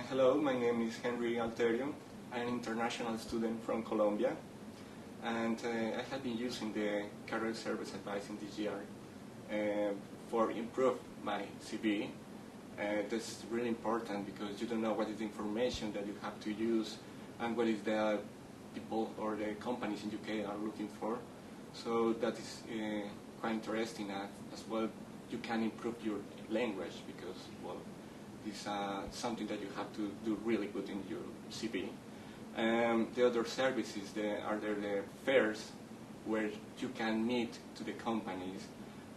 Hello, my name is Henry Alterio. I'm an international student from Colombia, and I have been using the career service advice in this year for improve my CV. That's really important because you don't know what is the information that you have to use and what is the people or the companies in UK are looking for. So that is quite interesting as well. You can improve your language because, well, it's something that you have to do really good in your CV. The other services are the fairs where you can meet to the companies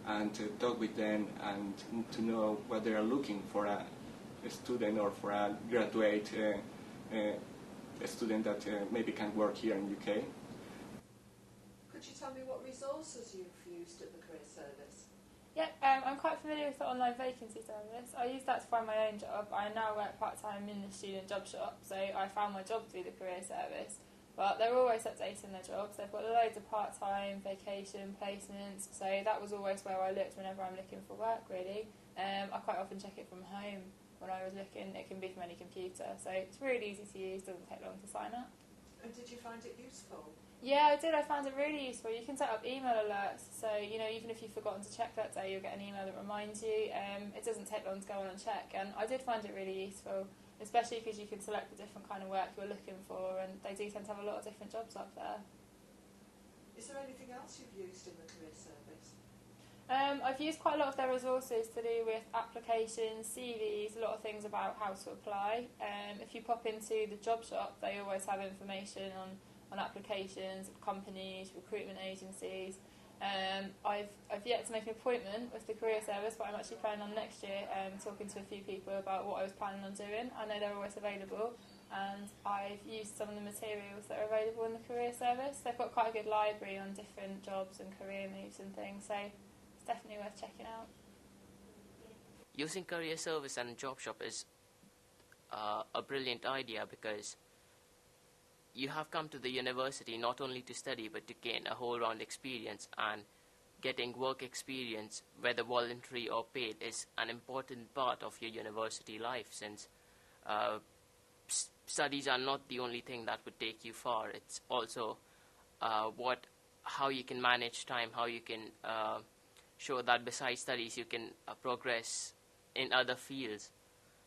and talk with them and to know what they are looking for a student or for a graduate a student that maybe can work here in UK. Could you tell me what resources you've used at the Career Service? Yeah, I'm quite familiar with the online vacancy service. I use that to find my own job. I now work part-time in the student job shop, so I found my job through the Career Service. But they're always updating their jobs. They've got loads of part-time, vacation, placements, so that was always where I looked whenever I'm looking for work, really. I quite often check it from home when I was looking. It can be from any computer, so it's really easy to use, doesn't take long to sign up. And did you find it useful? Yeah, I did. I found it really useful. You can set up email alerts, so even if you've forgotten to check that day, you'll get an email that reminds you. It doesn't take long to go on and check, and I did find it really useful, especially because you can select the different kind of work you're looking for, and they do tend to have a lot of different jobs up there. Is there anything else you've used in the Career Service? I've used quite a lot of their resources to do with applications, CVs, a lot of things about how to apply. If you pop into the job shop, they always have information on applications, companies, recruitment agencies. I've yet to make an appointment with the Career Service, but I'm actually planning on next year talking to a few people about what I was planning on doing. I know they're always available, and I've used some of the materials that are available in the Career Service. They've got quite a good library on different jobs and career moves and things, so it's definitely worth checking out. Using Career Service and Job Shop is a brilliant idea because you have come to the university not only to study but to gain a whole round experience, and getting work experience, whether voluntary or paid, is an important part of your university life, since studies are not the only thing that would take you far. It's also how you can manage time, how you can show that besides studies you can progress in other fields.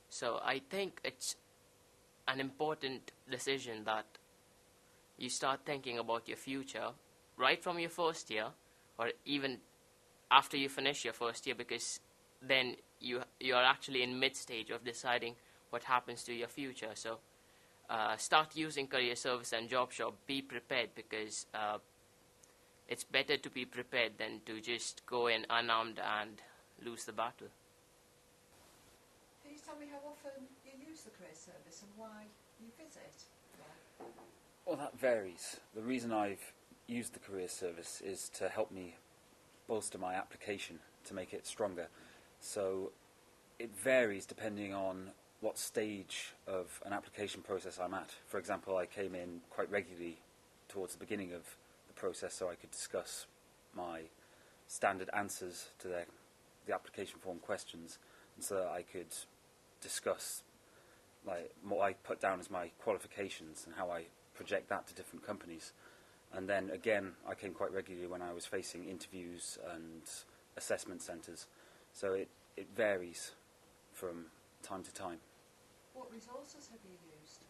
So I think it's an important decision that you start thinking about your future right from your first year, or even after you finish your first year, because then you are actually in mid-stage of deciding what happens to your future. So start using Career Service and Job Shop. Be prepared, because it's better to be prepared than to just go in unarmed and lose the battle. Can you tell me how often you use the Career Service and why you visit? Well, that varies. The reason I've used the Career Service is to help me bolster my application, to make it stronger. So it varies depending on what stage of an application process I'm at. For example, I came in quite regularly towards the beginning of the process so I could discuss my standard answers to the application form questions, and so that I could discuss what I put down as my qualifications and how I project that to different companies. And then again, I came quite regularly when I was facing interviews and assessment centres. So it varies from time to time. What resources have you used?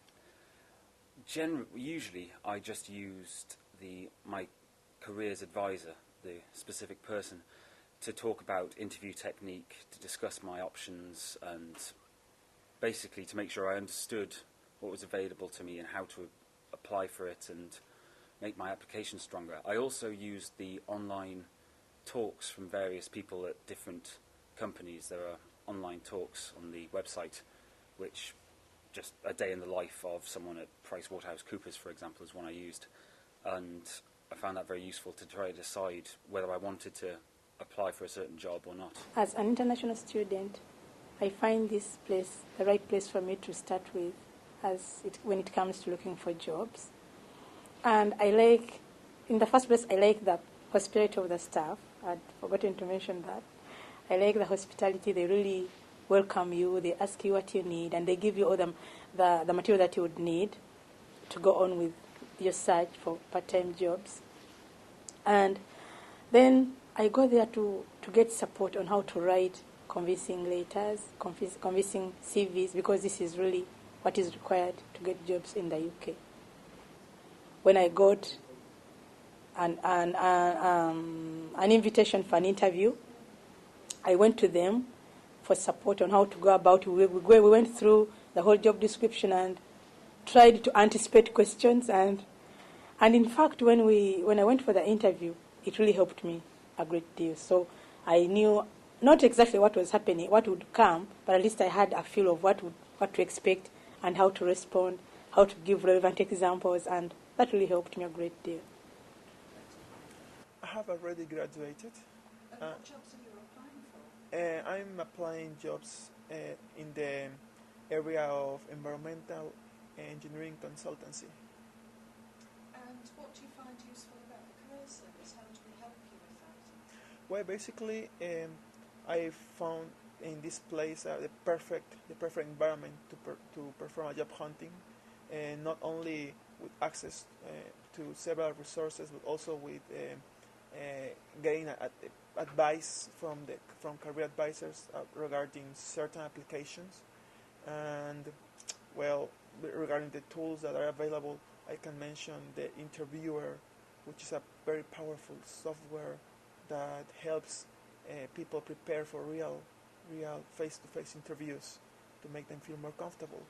Usually I just used my careers advisor, the specific person, to talk about interview technique, to discuss my options, and basically to make sure I understood what was available to me and how to apply for it and make my application stronger. I also used the online talks from various people at different companies. There are online talks on the website, which just a day in the life of someone at PricewaterhouseCoopers, for example, is one I used. And I found that very useful to try to decide whether I wanted to apply for a certain job or not. As an international student, I find this place the right place for me to start with when it comes to looking for jobs. And in the first place, I like the hospitality of the staff. I'd forgotten to mention that. I like the hospitality. They really welcome you, they ask you what you need, and they give you all the material that you would need to go on with your search for part-time jobs. And then I go there to get support on how to write convincing letters, convincing CVs, because this is really what is required to get jobs in the UK. When I got an invitation for an interview, I went to them for support on how to go about it. We went through the whole job description and tried to anticipate questions. And in fact, when I went for the interview, it really helped me a great deal. So I knew not exactly what was happening, what would come, but at least I had a feel of what to expect and how to respond, how to give relevant examples, and that really helped me a great deal. I have already graduated. And what jobs are you applying for? I'm applying jobs in the area of environmental engineering consultancy. And what do you find useful about the career service? How do we help you with that? Well, basically, I found in this place the perfect environment to perform a job hunting, and not only with access to several resources, but also with getting advice from career advisors regarding certain applications. And well, regarding the tools that are available, I can mention the Interviewer, which is a very powerful software that helps people prepare for real face-to-face interviews to make them feel more comfortable.